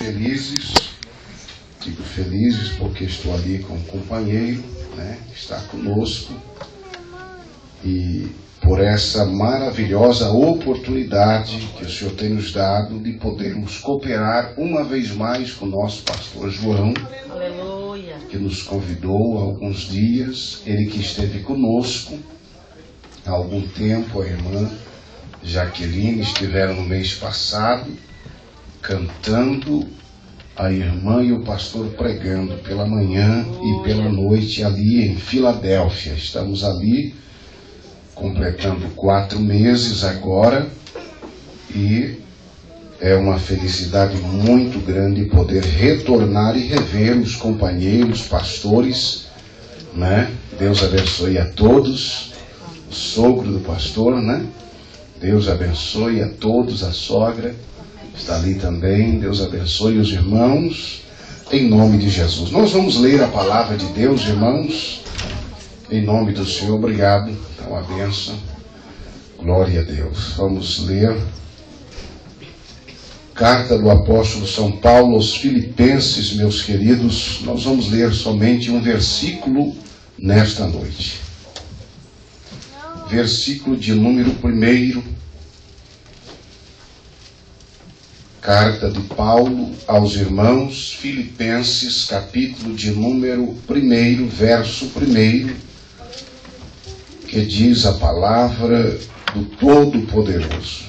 felizes. Fico felizes porque estou ali com um companheiro, né, que está conosco, e por essa maravilhosa oportunidade que o Senhor tem nos dado de podermos cooperar uma vez mais com o nosso pastor João. Aleluia. Que nos convidou há alguns dias, ele que esteve conosco há algum tempo, a irmã Jaqueline estiveram no mês passado cantando, a irmã e o pastor pregando pela manhã e pela noite ali em Filadélfia. Estamos ali completando 4 meses agora e é uma felicidade muito grande poder retornar e rever os companheiros, pastores, né? Deus abençoe a todos, o sogro do pastor, né? Deus abençoe a todos, a sogra está ali também, Deus abençoe os irmãos, em nome de Jesus. Nós vamos ler a palavra de Deus, irmãos, em nome do Senhor. Obrigado, então a bênção, glória a Deus. Vamos ler Carta do apóstolo São Paulo aos Filipenses, meus queridos. Nós vamos ler somente um versículo nesta noite. Versículo de número 1. Carta de Paulo aos irmãos Filipenses, capítulo de número 1, verso 1, que diz a palavra do Todo-Poderoso.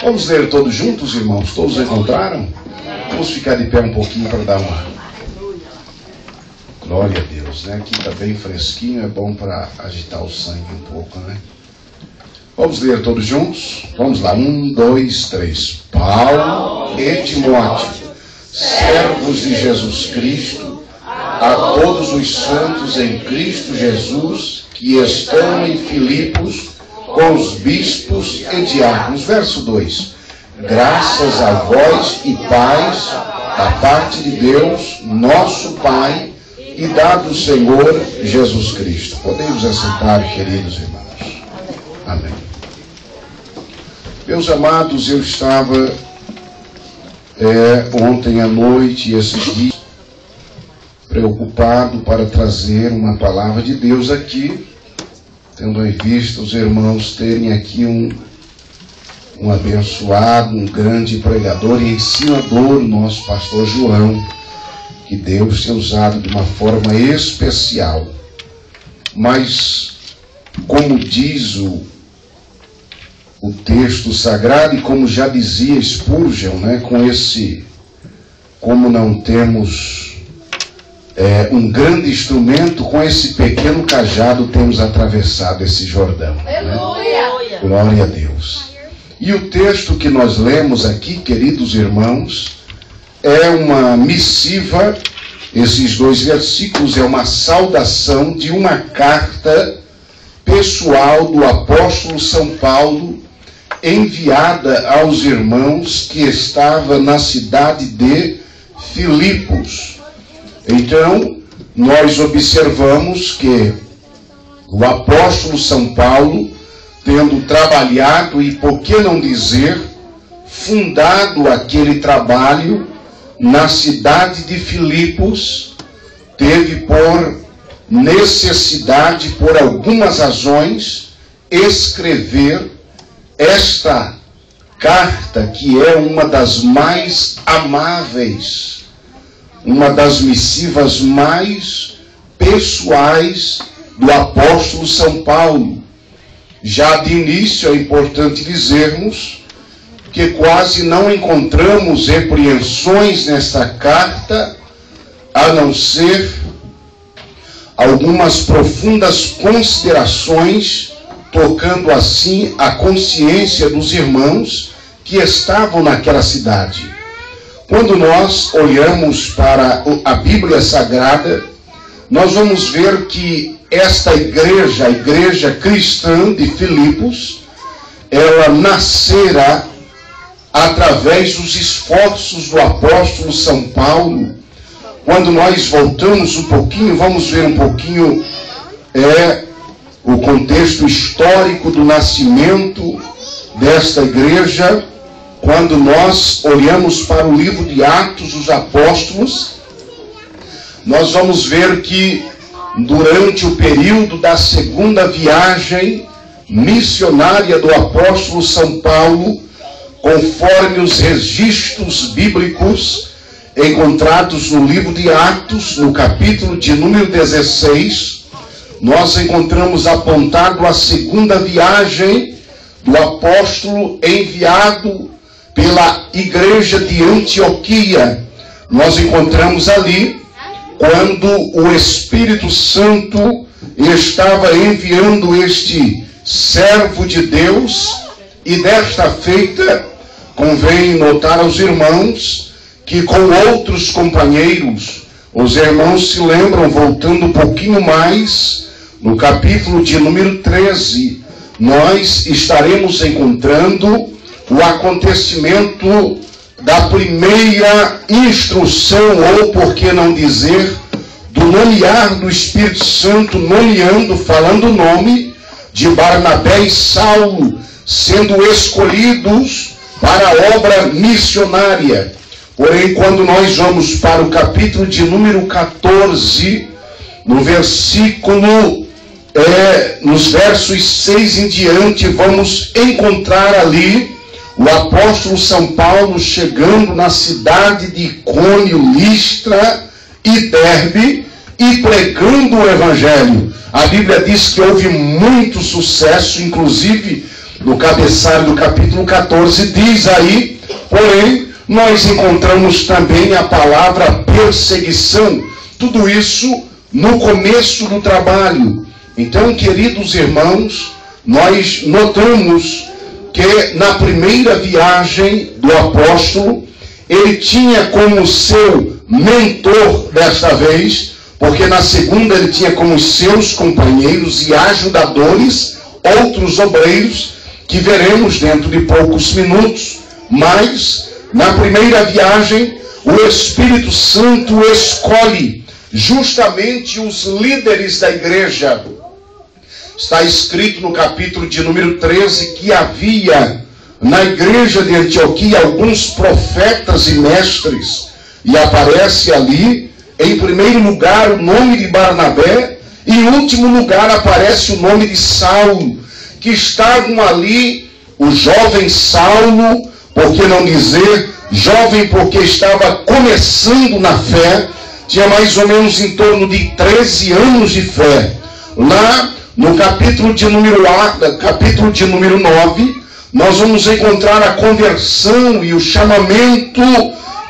Vamos ler todos juntos, irmãos? Todos encontraram? Vamos ficar de pé um pouquinho para dar uma... Glória a Deus, né? Aqui está bem fresquinho, é bom para agitar o sangue um pouco, né? Vamos ler todos juntos? Vamos lá, 1, 2, 3. Paulo e Timóteo, servos de Jesus Cristo, a todos os santos em Cristo Jesus, que estão em Filipos, com os bispos e diáconos. Verso 2. Graças a vós e paz da parte de Deus, nosso Pai, e da do Senhor Jesus Cristo. Podemos assentar, queridos irmãos. Amém. Meus amados, eu estava ontem à noite e esses dias preocupado para trazer uma palavra de Deus aqui, tendo em vista os irmãos terem aqui um abençoado, um grande pregador e ensinador, nosso pastor João, que Deus tem usado de uma forma especial. Mas, como diz o texto sagrado, e como já dizia Spurgeon, né, como não temos um grande instrumento, com esse pequeno cajado temos atravessado esse Jordão. Aleluia! Né? Glória a Deus. E o texto que nós lemos aqui, queridos irmãos, é uma missiva. Esses 2 versículos é uma saudação de uma carta pessoal do apóstolo São Paulo, enviada aos irmãos que estava na cidade de Filipos. Então, nós observamos que o apóstolo São Paulo, tendo trabalhado e, por que não dizer, fundado aquele trabalho na cidade de Filipos, teve por necessidade, por algumas razões, escrever esta carta, que é uma das mais amáveis, uma das missivas mais pessoais do apóstolo São Paulo. Já de início é importante dizermos que quase não encontramos repreensões nesta carta, a não ser algumas profundas considerações, tocando assim a consciência dos irmãos que estavam naquela cidade. Quando nós olhamos para a Bíblia Sagrada, nós vamos ver que esta igreja, a igreja cristã de Filipos, ela nascerá através dos esforços do apóstolo São Paulo. Quando nós voltamos um pouquinho, vamos ver um pouquinho o contexto histórico do nascimento desta igreja, quando nós olhamos para o livro de Atos dos Apóstolos, nós vamos ver que durante o período da segunda viagem missionária do apóstolo São Paulo, conforme os registros bíblicos encontrados no livro de Atos, no capítulo de número 16, nós encontramos apontado a segunda viagem do apóstolo enviado pela igreja de Antioquia. Nós encontramos ali quando o Espírito Santo estava enviando este servo de Deus, e desta feita convém notar aos irmãos que com outros companheiros, os irmãos se lembram, voltando um pouquinho mais, no capítulo de número 13, nós estaremos encontrando o acontecimento da primeira instrução, ou por que não dizer, do nomear do Espírito Santo, nomeando, falando o nome de Barnabé e Saulo, sendo escolhidos para a obra missionária. Porém, quando nós vamos para o capítulo de número 14, no versículo, nos versos 6 em diante, vamos encontrar ali o apóstolo São Paulo chegando na cidade de Icônio, Listra e Derbe e pregando o Evangelho. A Bíblia diz que houve muito sucesso, inclusive no cabeçalho do capítulo 14 diz aí, porém, nós encontramos também a palavra perseguição. Tudo isso no começo do trabalho. Então, queridos irmãos, nós notamos que na primeira viagem do apóstolo, ele tinha como seu mentor desta vez, porque na segunda ele tinha como seus companheiros e ajudadores, outros obreiros, que veremos dentro de poucos minutos. Mas, na primeira viagem, o Espírito Santo escolhe justamente os líderes da igreja. Está escrito no capítulo de número 13 que havia na igreja de Antioquia alguns profetas e mestres, e aparece ali, em primeiro lugar, o nome de Barnabé, e em último lugar aparece o nome de Saulo, que estavam ali, o jovem Saulo, por que não dizer jovem, porque estava começando na fé, tinha mais ou menos em torno de 13 anos de fé. Lá no capítulo de número 9, nós vamos encontrar a conversão e o chamamento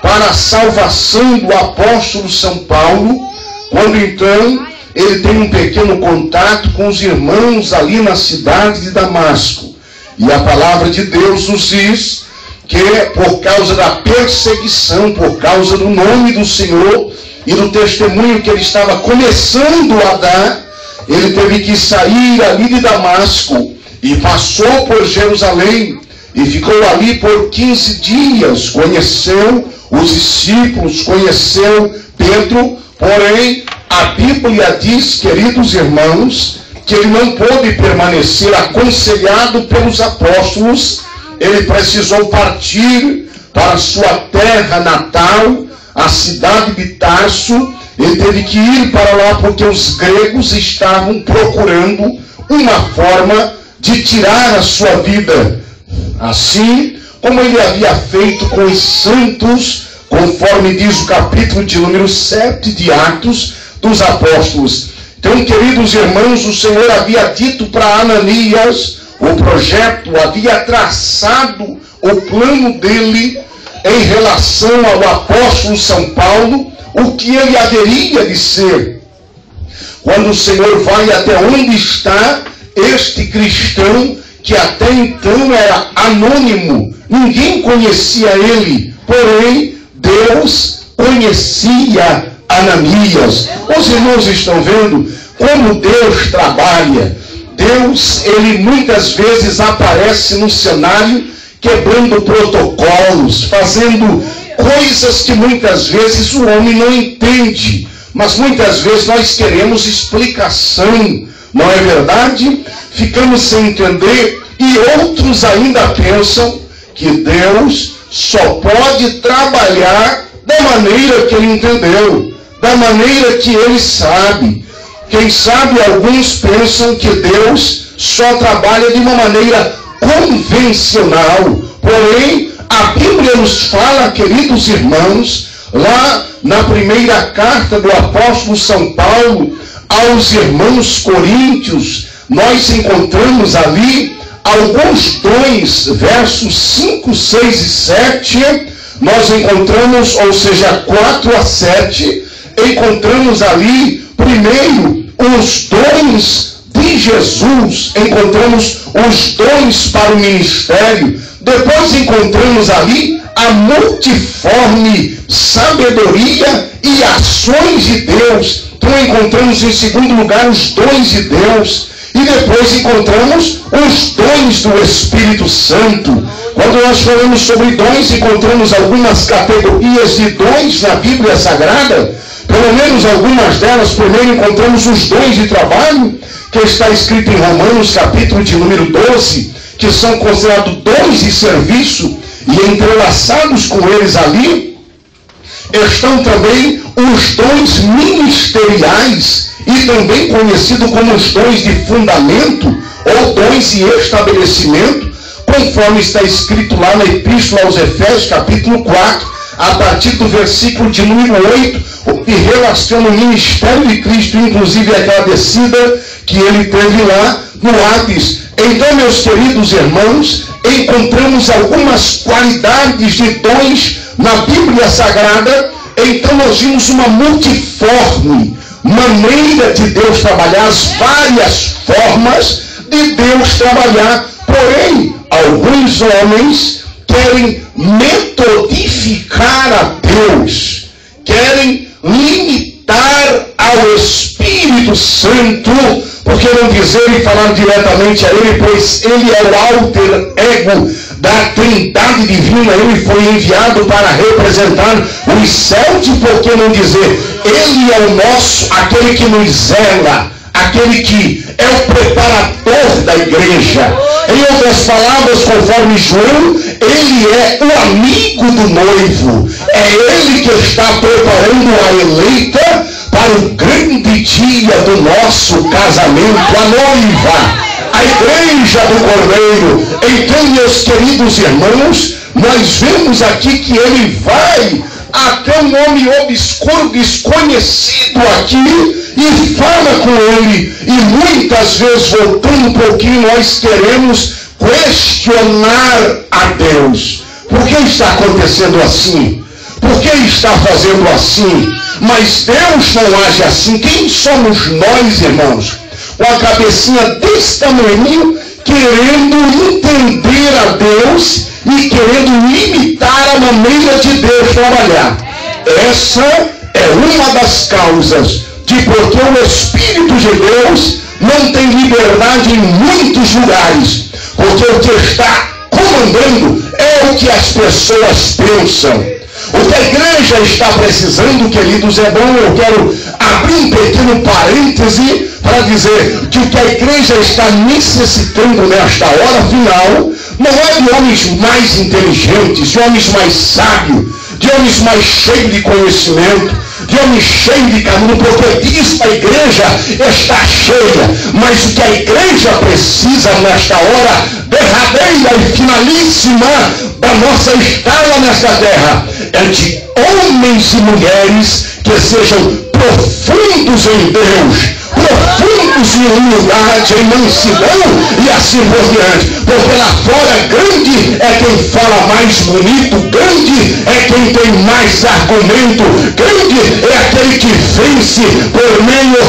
para a salvação do apóstolo São Paulo, quando então ele tem um pequeno contato com os irmãos ali na cidade de Damasco. E a palavra de Deus nos diz que por causa da perseguição, por causa do nome do Senhor e do testemunho que ele estava começando a dar, ele teve que sair ali de Damasco e passou por Jerusalém e ficou ali por 15 dias, conheceu os discípulos, conheceu Pedro, porém a Bíblia diz, queridos irmãos, que ele não pôde permanecer aconselhado pelos apóstolos, ele precisou partir para a sua terra natal, a cidade de Tarso. Ele teve que ir para lá porque os gregos estavam procurando uma forma de tirar a sua vida, assim como ele havia feito com os santos, conforme diz o capítulo de número 7 de Atos dos Apóstolos. Então, queridos irmãos, o Senhor havia dito para Ananias o projeto, havia traçado o plano dele em relação ao apóstolo São Paulo, o que ele haveria de ser. Quando o Senhor vai até onde está este cristão, que até então era anônimo, ninguém conhecia ele, porém Deus conhecia Ananias. Os irmãos estão vendo como Deus trabalha. Deus, ele muitas vezes aparece no cenário quebrando protocolos, fazendo coisas que muitas vezes o homem não entende, mas muitas vezes nós queremos explicação, não é verdade? Ficamos sem entender, e outros ainda pensam que Deus só pode trabalhar da maneira que ele entendeu, da maneira que ele sabe. Quem sabe alguns pensam que Deus só trabalha de uma maneira convencional. Porém, a Bíblia nos fala, queridos irmãos, lá na primeira carta do apóstolo São Paulo aos irmãos coríntios, nós encontramos ali alguns dons, versos 5, 6 e 7, nós encontramos, ou seja, 4 a 7, encontramos ali, primeiro, os dons de Jesus, encontramos os dons para o ministério, depois encontramos ali a multiforme sabedoria e ações de Deus. Então encontramos em segundo lugar os dons de Deus. E depois encontramos os dons do Espírito Santo. Quando nós falamos sobre dons, encontramos algumas categorias de dons na Bíblia Sagrada. Pelo menos algumas delas. Primeiro encontramos os dons de trabalho, que está escrito em Romanos, capítulo de número 12, que são considerados dons de serviço, e entrelaçados com eles ali, estão também os dons ministeriais, e também conhecido como os dons de fundamento, ou dons de estabelecimento, conforme está escrito lá na Epístola aos Efésios, capítulo 4, a partir do versículo de número 8, que relaciona o ministério de Cristo, inclusive aquela descida que ele teve lá no Hades. Então, meus queridos irmãos, encontramos algumas qualidades de dons na Bíblia Sagrada. Então nós vimos uma multiforme maneira de Deus trabalhar, as várias formas de Deus trabalhar. Porém, alguns homens querem metodificar a Deus, querem limitar ao Espírito Santo, porque não dizer e falar diretamente a ele, pois ele é o alter ego da Trindade Divina. Ele foi enviado para representar os céus, e por que não dizer, ele é o nosso, aquele que nos zela, aquele que é o preparador da igreja. Em outras palavras, conforme João, ele é o amigo do noivo, é ele que está preparando a eleita para o grande dia do nosso casamento, a noiva, a igreja do Cordeiro. Então, meus queridos irmãos, nós vemos aqui que ele vai até um homem obscuro, desconhecido aqui, e fala com ele. E muitas vezes, voltando um pouquinho, nós queremos questionar a Deus. Por que está acontecendo assim? Por que está fazendo assim? Mas Deus não age assim. Quem somos nós, irmãos? Com a cabecinha desse tamanho, querendo entender a Deus e querendo limitar a maneira de Deus trabalhar. Essa é uma das causas de porque o Espírito de Deus não tem liberdade em muitos lugares. Porque o que está comandando é o que as pessoas pensam. O que a igreja está precisando, queridos, é bom, eu quero abrir um pequeno parêntese para dizer que o que a igreja está necessitando nesta hora final não é de homens mais inteligentes, de homens mais sábios, de homens mais cheios de conhecimento, de homens cheios de caminho, porque disso a igreja está cheia. Mas o que a igreja precisa nesta hora derradeira e finalíssima da nossa estada nesta terra é de homens e mulheres que sejam profundos em Deus, profundos em humildade, em mansidão e assim por diante. Porque lá fora grande é quem fala mais bonito, grande é quem tem mais argumento, grande é aquele que vence por meio,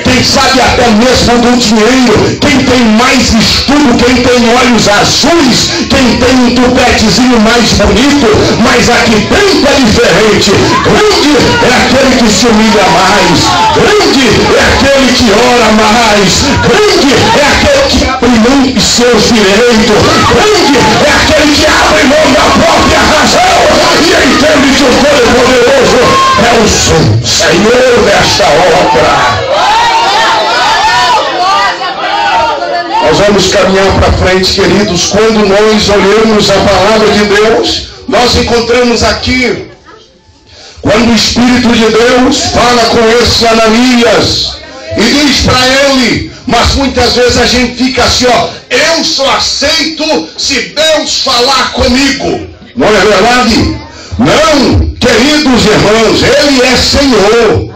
quem sabe até mesmo do dinheiro, quem tem mais estudo, quem tem olhos azuis, quem tem um tupetezinho mais bonito. Mas aqui dentro é diferente. Grande é aquele que se humilha mais, grande é aquele que ora mais, grande é aquele que abre mão de seus direitos, grande é aquele que abre mão da própria razão e entende que o Todo-Poderoso é o Senhor desta obra. Nós vamos caminhar para frente, queridos. Quando nós olhamos a palavra de Deus, nós encontramos aqui, quando o Espírito de Deus fala com esse Ananias e diz para ele, mas muitas vezes a gente fica assim, ó, eu só aceito se Deus falar comigo. Não é verdade? Não, queridos irmãos, Ele é Senhor.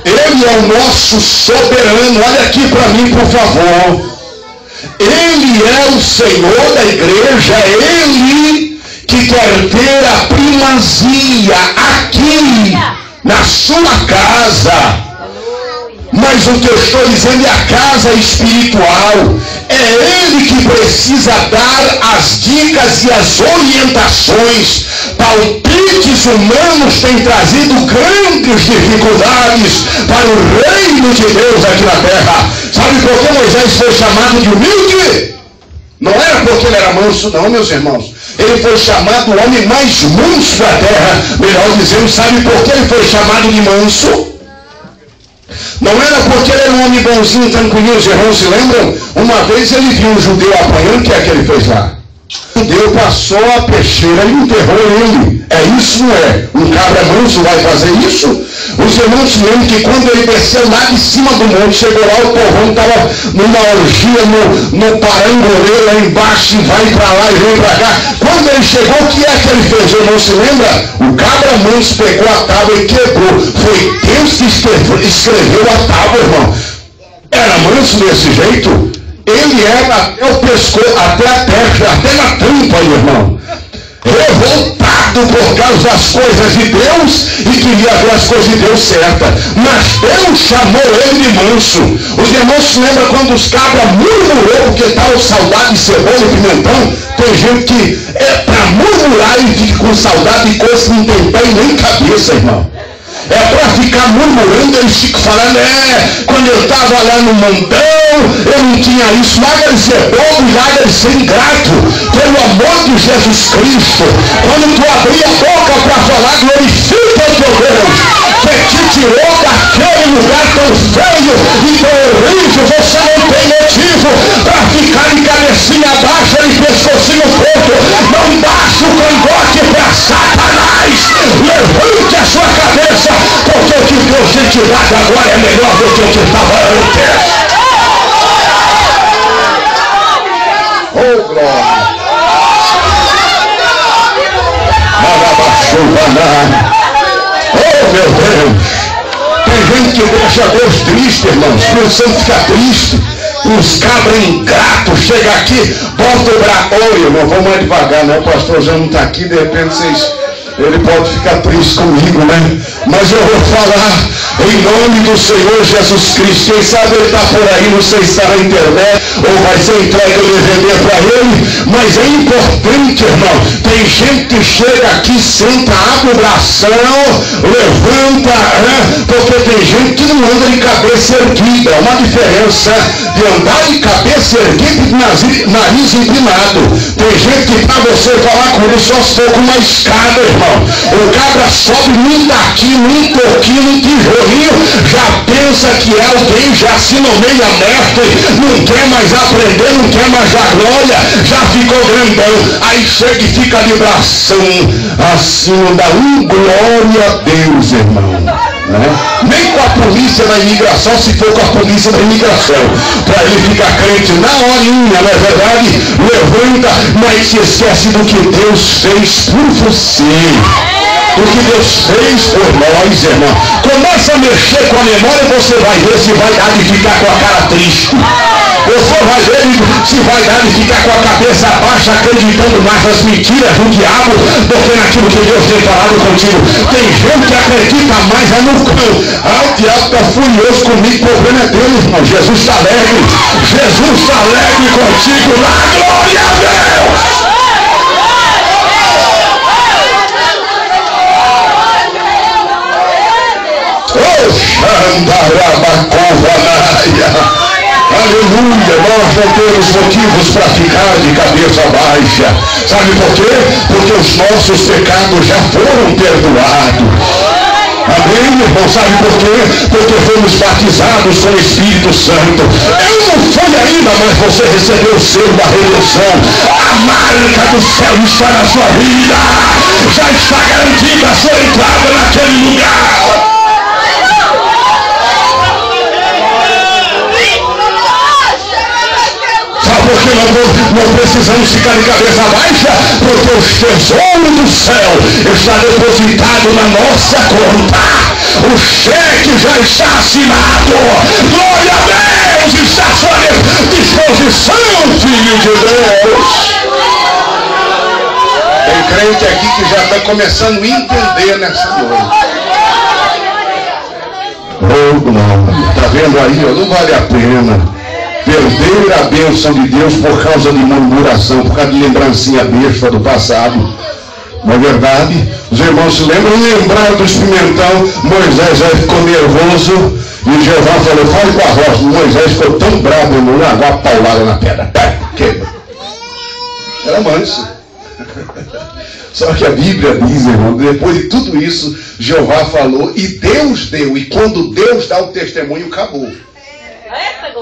Ele é o nosso soberano. Olha aqui para mim, por favor. Ele é o Senhor da igreja. É Ele que quer ter a primazia aqui na sua casa. Mas o que eu estou dizendo é a casa espiritual. É Ele que precisa dar as dicas e as orientações. Palpites humanos têm trazido grandes dificuldades para o reino de Deus aqui na terra. Sabe por que Moisés foi chamado de humilde? Não era porque ele era manso, não, meus irmãos. Ele foi chamado o homem mais manso da terra. Melhor dizendo, sabe por que ele foi chamado de manso? Não era porque ele era um homem bonzinho, tranquilinho. Os irmãos se lembram? Uma vez ele viu um judeu apanhando, o que é que ele fez lá? O judeu passou a peixeira e enterrou ele. É isso, não é? Um cabra manso vai fazer isso? Os irmãos se lembram que quando ele desceu lá de cima do monte, chegou lá, o povão estava numa orgia no parangolê lá embaixo, e vai para lá e vem para cá. Quando ele chegou, o que é que ele fez? Os irmãos se lembram? O cabra manso pegou a tábua e quebrou. Foi Deus que escreveu a tábua, irmão. Era manso desse jeito? Ele era até o pescoço, até a testa, até na tampa, irmão. Revoltado por causa das coisas de Deus e queria ver as coisas de Deus certas. Mas Deus chamou ele de manso. Os irmãos se lembram quando os cabras murmurou porque estavam saudade de cebola e pimentão? Tem gente que é para murmurar e fica com saudade de coisas que não tem pé e nem cabeça, irmão. É para ficar murmurando, eles ficam falando, quando eu estava lá no montão, eu não tinha isso. Larga de ser bobo, larga de ser ingrato, pelo amor de Jesus Cristo. Quando tu abrir a boca para falar, glorifica o teu Deus, que te tirou daquele lugar tão feio e tão horrível. Você não tem motivo para ficar de cabecinha baixa e pescocinho preto. Não baixa o cangote para Satanás. Levante a sua cabeça, porque o que Deus tem te dado agora é melhor do que o que estava antes. Oh, glória. Oh, meu Deus. Tem gente que deixa Deus triste, irmãos. O Espírito Santo fica triste. Os cabras ingratos chegam aqui, bota o braço. Oi, irmão, vamos mais devagar, né? O pastor já não está aqui, de repente ele pode ficar triste comigo, né? Mas eu vou falar em nome do Senhor Jesus Cristo. Quem sabe ele está por aí, não sei se está na internet ou vai ser entregue o DVD para ele, mas é importante, irmão. Tem gente que chega aqui, senta, abre o bração, levanta, porque tem gente que não anda de cabeça erguida. É uma diferença de andar de cabeça erguida e de nariz empinado. Tem gente que para você falar com ele só se for com uma escada, irmão. O cabra sobe num daqui, num pouquinho, num tijolinho, já pensa que é alguém, já se nomeia mestre, não quer mais aprender, não quer mais a glória, já ficou grandão. Aí chega e fica de bração assim, dá glória a Deus, irmão. Né? Nem com a polícia da imigração, se for com a polícia da imigração, para ele ficar crente na horinha, não é verdade? Levanta, mas se esquece do que Deus fez por você. O que Deus fez por nós, irmão. Começa a mexer com a memória e você vai ver se vai dar de ficar com a cara triste. Você vai ver se vai dar de ficar com a cabeça baixa, acreditando mais nas mentiras do diabo do que naquilo que Deus tem falado contigo. Tem gente que acredita mais no cão. O diabo está furioso comigo, o problema é dele, irmão. Jesus está alegre. Jesus está alegre contigo. Lá, glória a Deus! Aleluia, nós não temos motivos para ficar de cabeça baixa. Sabe por quê? Porque os nossos pecados já foram perdoados. Amém, meu irmão? Sabe por quê? Porque fomos batizados com o Espírito Santo. Eu não fui ainda, mas você recebeu o selo da redenção. A marca do céu está na sua vida. Já está garantida a sua entrada naquele lugar. Porque não precisamos ficar de cabeça baixa, porque o tesouro do céu está depositado na nossa conta. O cheque já está assinado. Glória a Deus, está à sua disposição, filho de Deus. Tem crente aqui que já está começando a entender nessa noite. Oh, glória. Está vendo aí? Ó, não vale a pena perder a bênção de Deus por causa de murmuração, por causa de lembrancinha besta do passado. Não é verdade? Os irmãos se lembraram do pimentão. Moisés aí ficou nervoso e Jeová falou: fale com a rocha. Moisés ficou tão bravo, irmão, largou a paulada na pedra. Quebra. Era manso. Só que a Bíblia diz, irmão, depois de tudo isso, Jeová falou e Deus deu. E quando Deus dá o testemunho, acabou.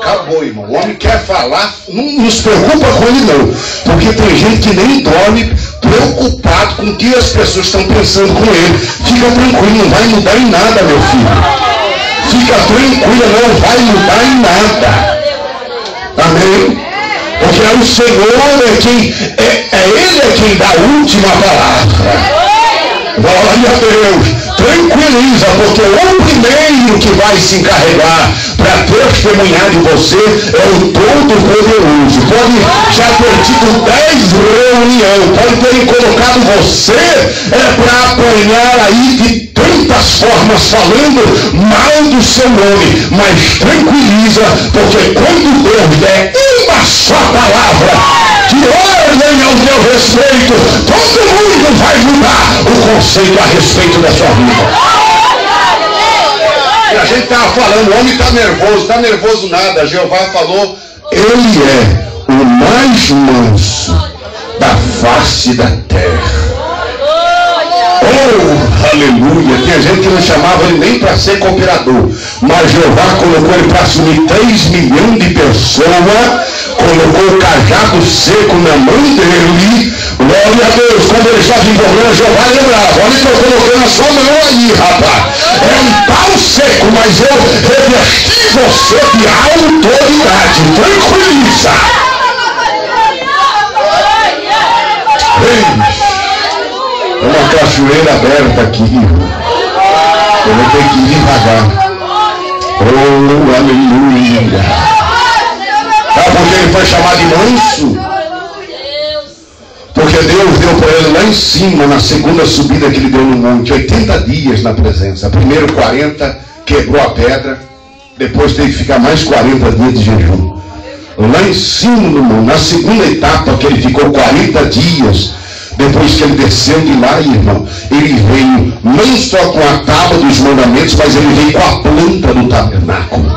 Acabou, irmão. O homem quer falar, não se preocupa com ele não. Porque tem gente que nem dorme preocupado com o que as pessoas estão pensando com ele. Fica tranquilo, não vai mudar em nada, meu filho. Fica tranquilo, não vai mudar em nada. Amém? Porque é o Senhor Ele é quem dá a última palavra. Glória a Deus. Tranquiliza, porque o primeiro que vai se encarregar para testemunhar de você é o Todo-Poderoso. Pode já ter tido 10 reuniões, pode terem colocado você para apanhar aí de tantas formas falando mal do seu nome, mas tranquiliza, porque quando Deus der uma só palavra de ordem ao teu respeito, todo mundo vai mudar o conceito a respeito da sua vida. E a gente estava falando, o homem está nervoso nada. Jeová falou, ele é o mais manso da face da terra. Oh, aleluia. Tinha gente que não chamava ele nem para ser cooperador, mas Jeová colocou ele para assumir 3 milhões de pessoas, colocou o cajado seco na mão dele. Glória a Deus. Quando ele estava envolvendo, Jeová lembrava: olha que eu coloquei na sua mão aí, rapaz, é um pau seco, mas eu revesti você de autoridade. Tranquiliza. É uma cachoeira aberta aqui. Eu vou ter que ir devagar. Oh, aleluia. Sabe por que ele foi chamado de manso? Porque Deus deu para ele lá em cima, na segunda subida que ele deu no monte, 80 dias na presença. Primeiro 40, quebrou a pedra. Depois teve que ficar mais 40 dias de jejum. Lá em cima no monte, na segunda etapa que ele ficou 40 dias, depois que ele desceu de lá, irmão, ele veio não só com a tábua dos mandamentos, mas ele veio com a planta do tabernáculo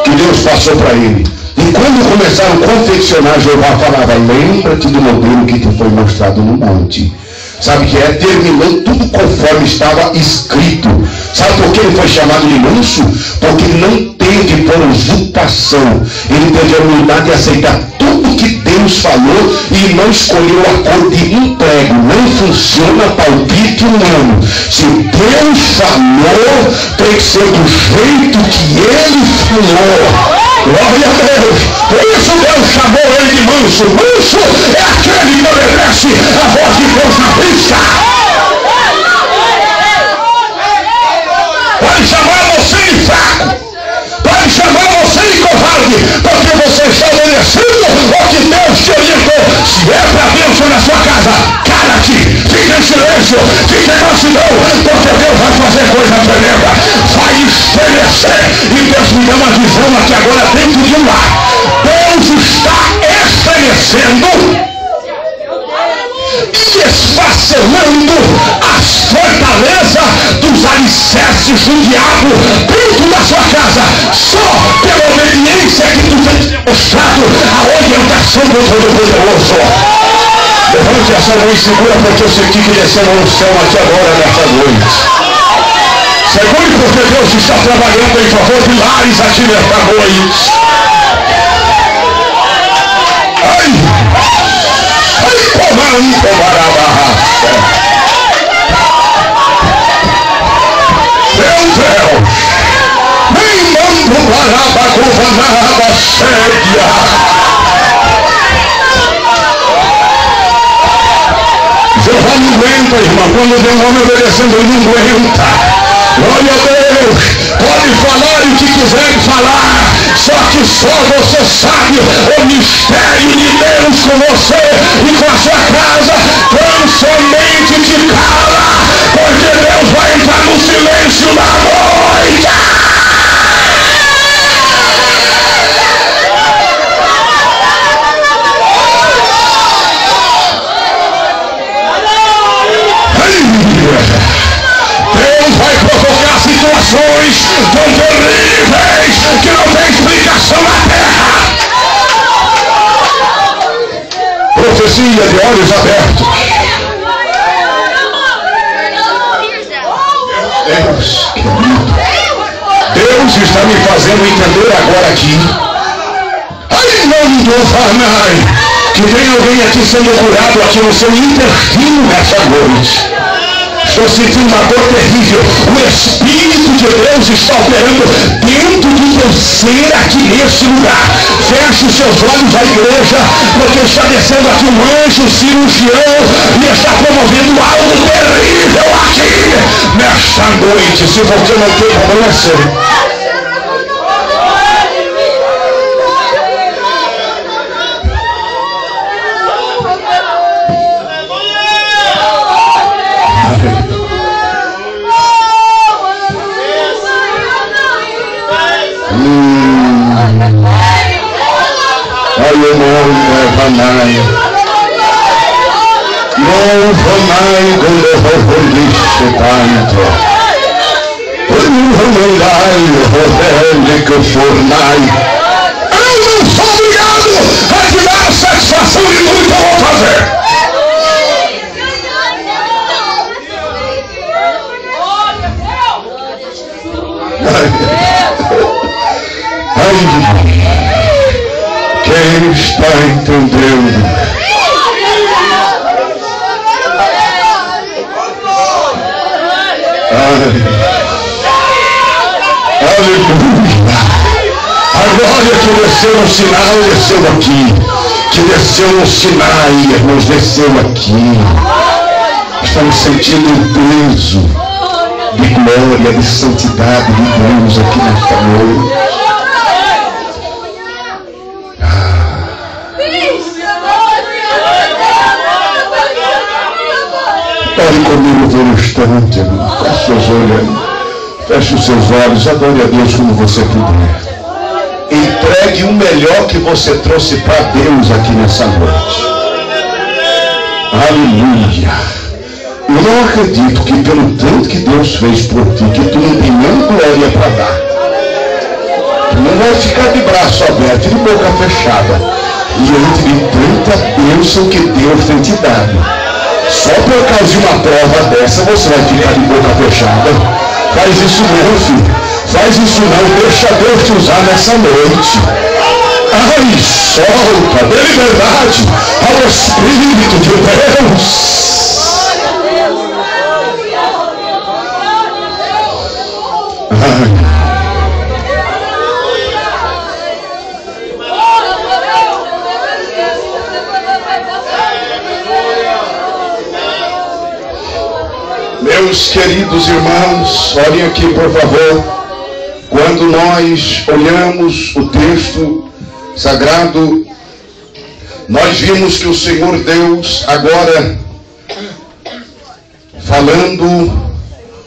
que Deus passou para ele. E quando começaram a confeccionar, Jeová falava: lembra-te do modelo que te foi mostrado no monte. Sabe que é? Terminou tudo conforme estava escrito. Sabe por que ele foi chamado de manso? Porque ele não teve por usurpação. Ele teve a humildade de aceitar tudo que Deus falou e não escolheu a cor de um prego. Não funciona palpite humano. Se Deus falou, tem que ser do jeito que Ele falou. Glória a Deus. Por isso Deus chamou ele de manso. Manso é aquele que obedece a voz de Deus na vista. Pode chamar você de fraco, pode chamar você de covarde, porque você está obedecendo o que Deus te orientou. Se é para bênção na sua casa, cala-te, fica em silêncio, fica em mansidão, porque Deus vai fazer coisa tremenda, vai estremecer. E Deus me dá uma visão aqui agora dentro de um lar. Deus está estremecendo e esfacelando as fortalezas dos alicerces do diabo dentro da sua casa, só pela obediência que tu tens mostrado a orientação do Todo-Poderoso. Levante essa mão e segura, porque eu senti que desceu no céu aqui agora nessa noite. Segure, porque Deus está trabalhando em favor de lares aqui nesta noite. Ai, comando, barabarraça. Meu Deus, nem mando baraba governada séria. Jeová não aguenta, irmão. Quando vem um homem obedecendo, ele não aguenta. Glória a Deus. Pode falar o que quiser falar. Só que só você sabe o mistério de Deus com você e com a sua casa. Tão somente te cala, porque Deus vai entrar no silêncio da noite. Deus vai provocar situações tão terríveis que não tem explicação na terra. Profecia de olhos abertos. Deus, querido, Deus está me fazendo entender agora aqui. Ai, não do Fanai, que vem alguém aqui sendo curado aqui no seu intestino nessa noite. Estou sentindo uma dor terrível. O Espírito de Deus está operando dentro do teu ser aqui nesse lugar. Feche os seus olhos, a igreja, porque está descendo aqui um anjo cirurgião e está promovendo algo terrível aqui nesta noite. Se você não tem problema, é sério. Non mai quando fornisce tanto, non dai che fornai. Eu não sou obrigado a te dar a satisfação de tudo que eu vou fazer. Ai, quem está entendendo? Aleluia! Agora que desceu no Sinai, desceu aqui. Que desceu no Sinai, irmãos, desceu aqui. Estamos sentindo o peso de glória, de santidade de Deus aqui nesta noite. Ore comigo por um instante, irmão. Feche os seus olhos, adore a Deus como você puder. Entregue o melhor que você trouxe para Deus aqui nessa noite. Aleluia. Eu não acredito que pelo tanto que Deus fez por ti, que tu não tem nem glória para dar. Tu não vai ficar de braço aberto e de boca fechada diante de tanta bênção que Deus tem te dado. Só por causa de uma prova dessa você vai ficar de boca fechada. Faz isso não, filho. Faz isso não. Deixa Deus te usar nessa noite. Ai, solta, dê liberdade ao Espírito de Deus. Ai. Meus queridos irmãos, olhem aqui por favor. Quando nós olhamos o texto sagrado, nós vimos que o Senhor Deus agora falando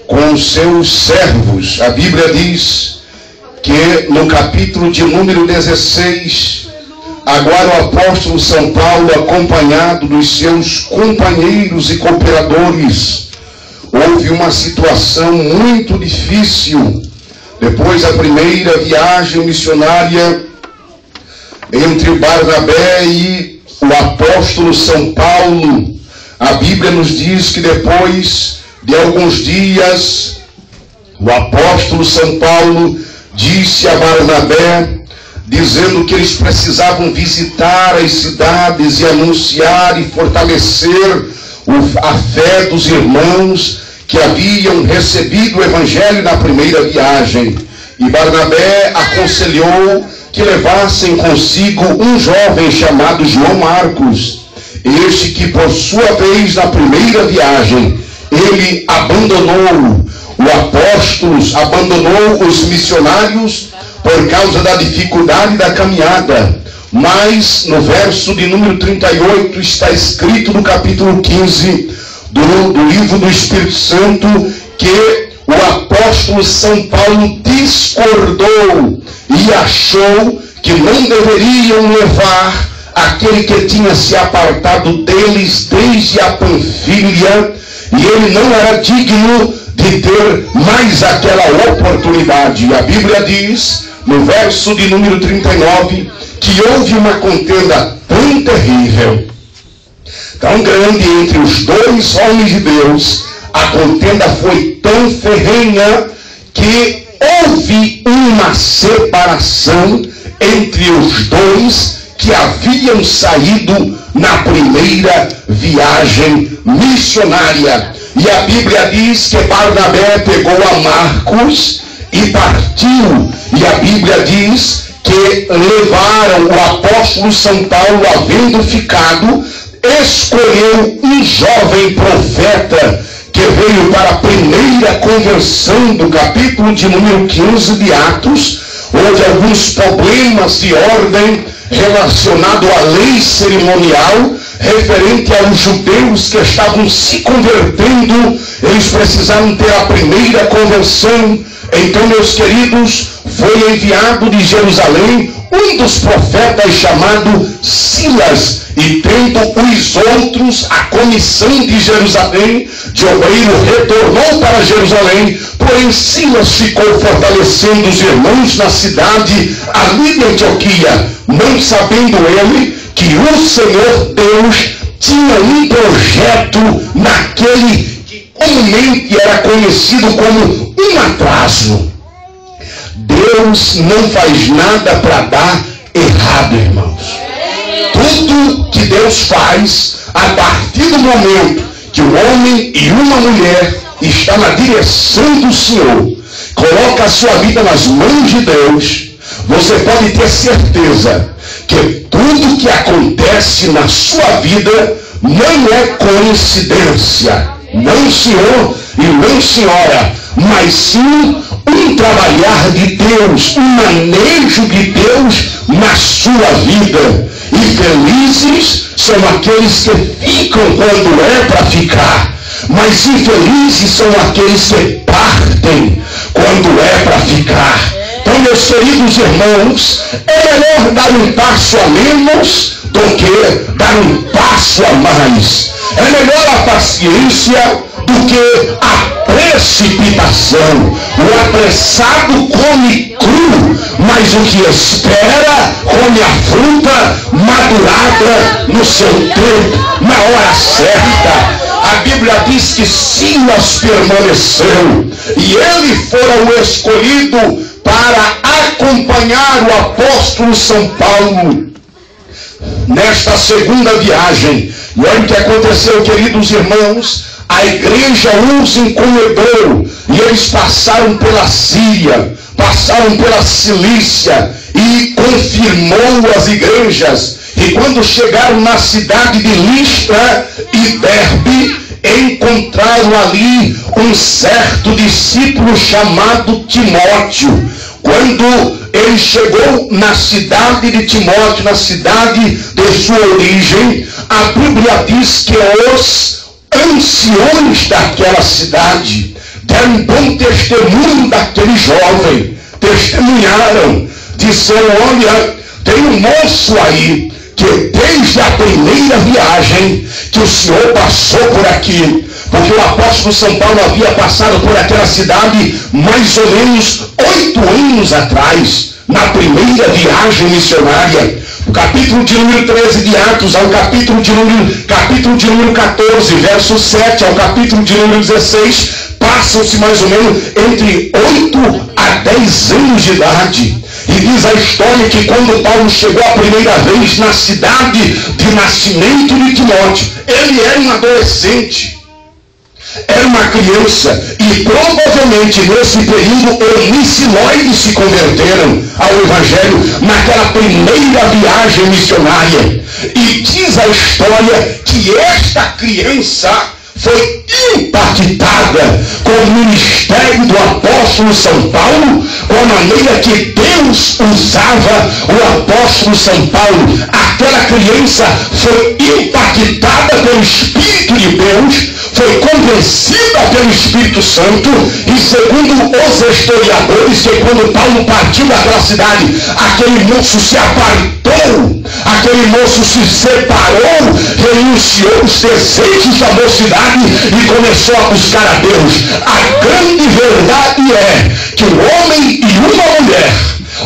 com os seus servos. A Bíblia diz que no capítulo de número 16, agora o apóstolo São Paulo, acompanhado dos seus companheiros e cooperadores, houve uma situação muito difícil depois da primeira viagem missionária entre Barnabé e o apóstolo São Paulo. A Bíblia nos diz que depois de alguns dias o apóstolo São Paulo disse a Barnabé, dizendo que eles precisavam visitar as cidades e anunciar e fortalecer a fé dos irmãos que haviam recebido o evangelho na primeira viagem. E Barnabé aconselhou que levassem consigo um jovem chamado João Marcos, este que por sua vez na primeira viagem ele abandonou os missionários por causa da dificuldade da caminhada. Mas no verso de número 38 está escrito no capítulo 15 do livro do Espírito Santo que o apóstolo São Paulo discordou e achou que não deveriam levar aquele que tinha se apartado deles desde a Panfilha, e ele não era digno de ter mais aquela oportunidade. E a Bíblia diz, no verso de número 39, que houve uma contenda tão terrível, tão grande entre os dois homens de Deus, a contenda foi tão ferrenha que houve uma separação entre os dois que haviam saído na primeira viagem missionária. E a Bíblia diz que Barnabé pegou a Marcos e partiu. E a Bíblia diz que levaram o apóstolo São Paulo, havendo ficado, escolheu um jovem profeta que veio para a primeira conversão do capítulo de número 15 de Atos. Houve alguns problemas de ordem relacionado à lei cerimonial, referente aos judeus que estavam se convertendo. Eles precisaram ter a primeira conversão. Então, meus queridos, foi enviado de Jerusalém um dos profetas chamado Silas, e tendo os outros, a comissão de Jerusalém, de obreiro, retornou para Jerusalém. Porém Silas ficou fortalecendo os irmãos na cidade ali de Antioquia, não sabendo ele que o Senhor Deus tinha um projeto naquele que comumente era conhecido como um atraso. Deus não faz nada para dar errado, irmãos. Tudo que Deus faz, a partir do momento que um homem e uma mulher está na direção do Senhor, coloca a sua vida nas mãos de Deus, você pode ter certeza que tudo que acontece na sua vida não é coincidência. Não, senhor e não, senhora, mas sim um trabalhar de Deus, um manejo de Deus na sua vida. E felizes são aqueles que ficam quando é para ficar, mas infelizes são aqueles que partem quando é para ficar. Então, meus queridos irmãos, é melhor dar um passo a menos do que dar um passo a mais. É melhor a paciência do que a precipitação. O apressado come cru, mas o que espera come a fruta madurada no seu tempo, na hora certa. A Bíblia diz que Silas permaneceu e ele fora o escolhido para acompanhar o apóstolo São Paulo nesta segunda viagem. E olha o que aconteceu, queridos irmãos. A igreja os encomendou e eles passaram pela Síria, passaram pela Cilícia e confirmou as igrejas. E quando chegaram na cidade de Listra e Derbe, encontraram ali um certo discípulo chamado Timóteo. Quando ele chegou na cidade de Timóteo, na cidade de sua origem, a Bíblia diz que os anciões daquela cidade deram bom testemunho daquele jovem, testemunharam, disseram: olha, tem um moço aí que desde a primeira viagem que o Senhor passou por aqui, porque o apóstolo São Paulo havia passado por aquela cidade mais ou menos 8 anos atrás. na primeira viagem missionária. O capítulo de número 13 de Atos ao capítulo de número 14, verso 7 ao capítulo de número 16, passam-se mais ou menos entre 8 a 10 anos de idade. E diz a história que quando Paulo chegou a primeira vez na cidade de nascimento de Timóteo, ele era um adolescente, era uma criança, e provavelmente nesse período Eunice e Lloyd se converteram ao Evangelho naquela primeira viagem missionária. E diz a história que esta criança foi impactada com o ministério do apóstolo São Paulo, com a maneira que Deus usava o apóstolo São Paulo. Aquela criança foi impactada pelo Espírito de Deus, foi convencida pelo Espírito Santo, e segundo os historiadores, que quando Paulo partiu daquela cidade, aquele moço se apartou, aquele moço se separou, renunciou os desejos da mocidade e começou a buscar a Deus. A grande verdade é que um homem e uma mulher,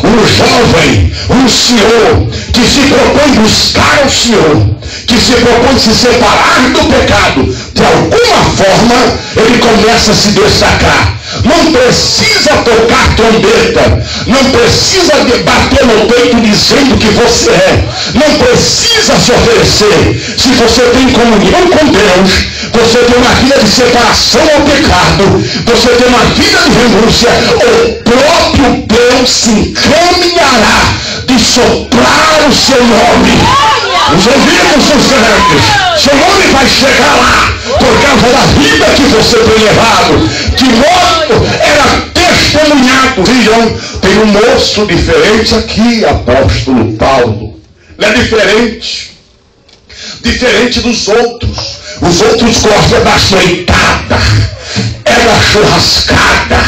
um jovem, um senhor, que se propõe buscar o Senhor, que se propõe se separar do pecado, de alguma forma ele começa a se destacar. Não precisa tocar trombeta, não precisa bater no peito dizendo que você é, não precisa se oferecer. Se você tem comunhão com Deus, você tem uma vida de separação ao pecado, você tem uma vida de renúncia, o próprio Deus se encaminhará de soprar o seu nome. Os ouvidos dos grandes, seu nome vai chegar lá, por causa da vida que você tem levado. Timóteo era testemunhado. Viram, tem um moço diferente aqui, apóstolo Paulo. Ele é diferente dos outros. Os outros gostam da noitada, é da churrascada,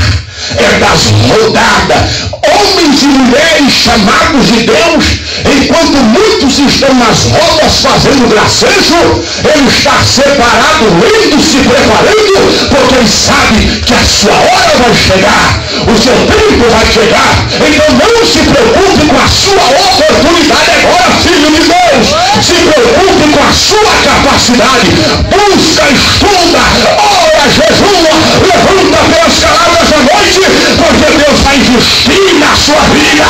é das rodadas. Homens e mulheres chamados de Deus, enquanto muitos estão nas rodas fazendo gracejo, ele está separado, lendo, se preparando, porque ele sabe que a sua hora vai chegar, o seu tempo vai chegar. Então não se preocupe com a sua oportunidade agora, filho de Deus. Se preocupe com a sua capacidade. Busca, estuda, ora, jejua, levanta pelas caladas da noite, porque Deus vai investir na sua vida.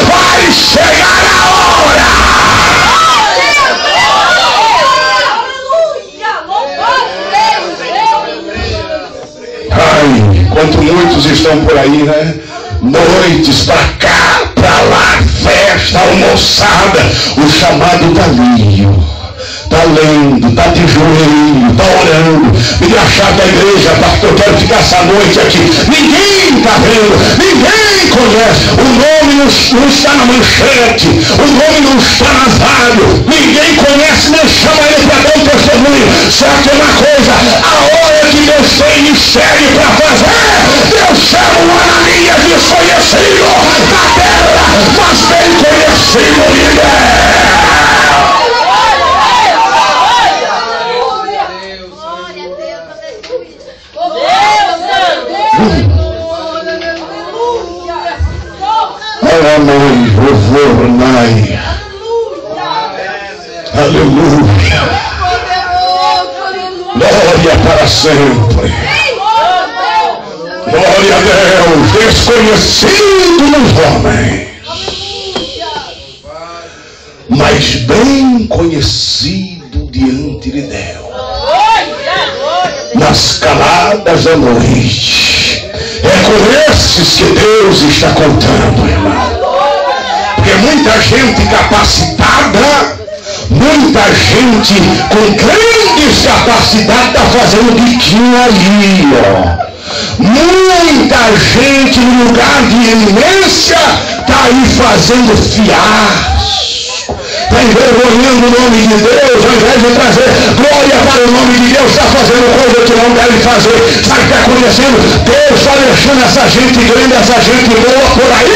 Vai chegar a hora. Ai, quanto muitos estão por aí, né? Noites pra cá, pra lá, festa, almoçada, o chamado talio. Está lendo, está de joelho, está orando. Me dá a chave da igreja, pastor, eu quero ficar essa noite aqui. Ninguém está vendo, ninguém conhece. O nome não está na manchete, o nome não está nas rádios. Ninguém conhece, nem chama ele para dar um testemunho. Só que uma coisa, a hora que Deus tem mistério para fazer, Deus chama um Ananias desconhecido da terra, mas bem conhecido de Deus. Alamai, Rovornai. Aleluia. Glória para sempre. Glória a Deus. Desconhecido nos homens, mas bem conhecido diante de Deus. Nas caladas da noite. É com esses que Deus está contando, irmão. Porque muita gente capacitada, muita gente com grandes capacidades está fazendo biquinho aí, ó. Muita gente no lugar de eminência está aí fazendo fiasco. Está envergonhando o nome de Deus, ao invés de trazer glória para o nome de Deus, está fazendo coisa que não deve fazer. Sabe o que está acontecendo? Deus está deixando essa gente grande, essa gente boa por aí,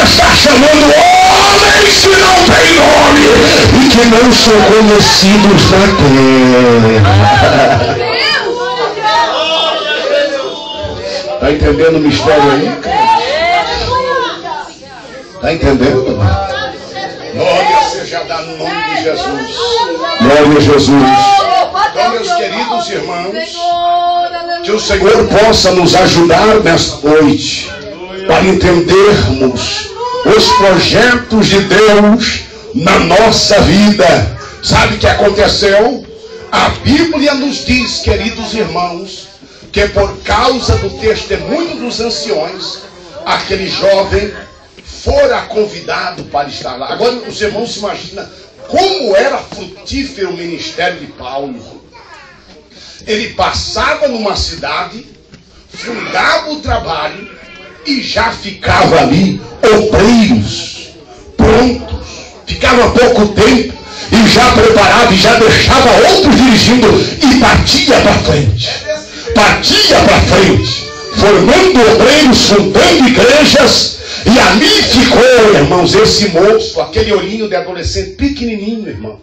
está chamando homens que não têm nome e que não são conhecidos na terra. Está entendendo o mistério aí? Está entendendo? Glória seja dada no nome de Jesus. Glória a Jesus. Então, meus queridos irmãos, Que o Senhor possa nos ajudar nesta noite para entendermos os projetos de Deus na nossa vida. Sabe o que aconteceu? A Bíblia nos diz, queridos irmãos, que por causa do testemunho dos anciões, aquele jovem fora convidado para estar lá. Agora os irmãos se imaginam como era frutífero o ministério de Paulo. Ele passava numa cidade, fundava o trabalho e já ficava ali obreiros prontos. Ficava pouco tempo e já preparava e já deixava outros dirigindo e partia para frente. Partia para frente, formando obreiros, fundando igrejas. E ali ficou, irmãos, esse moço, aquele olhinho de adolescente pequenininho, irmão,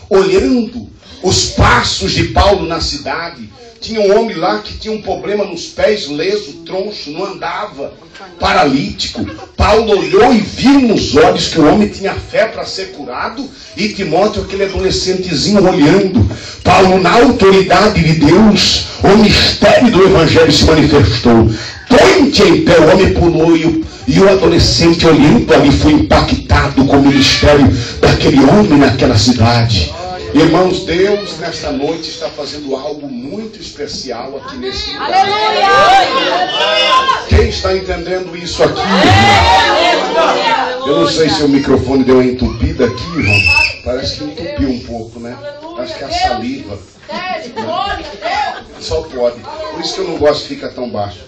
olhando os passos de Paulo na cidade. Tinha um homem lá que tinha um problema nos pés, leso, troncho, não andava, paralítico. Paulo olhou e viu nos olhos que o homem tinha fé para ser curado. E Timóteo, aquele adolescentezinho, olhando. Paulo, na autoridade de Deus, o mistério do Evangelho se manifestou. Põe-te em pé, o homem pulou e o adolescente, olhando ali, foi impactado com o ministério daquele homem naquela cidade. Irmãos, Deus nesta noite está fazendo algo muito especial aqui nesse lugar. Aleluia! Quem está entendendo isso aqui? Eu não sei se o microfone deu uma entupida aqui, irmão. Parece que entupiu um pouco, né? Acho que é a saliva. Só pode. Por isso que eu não gosto de ficar tão baixo.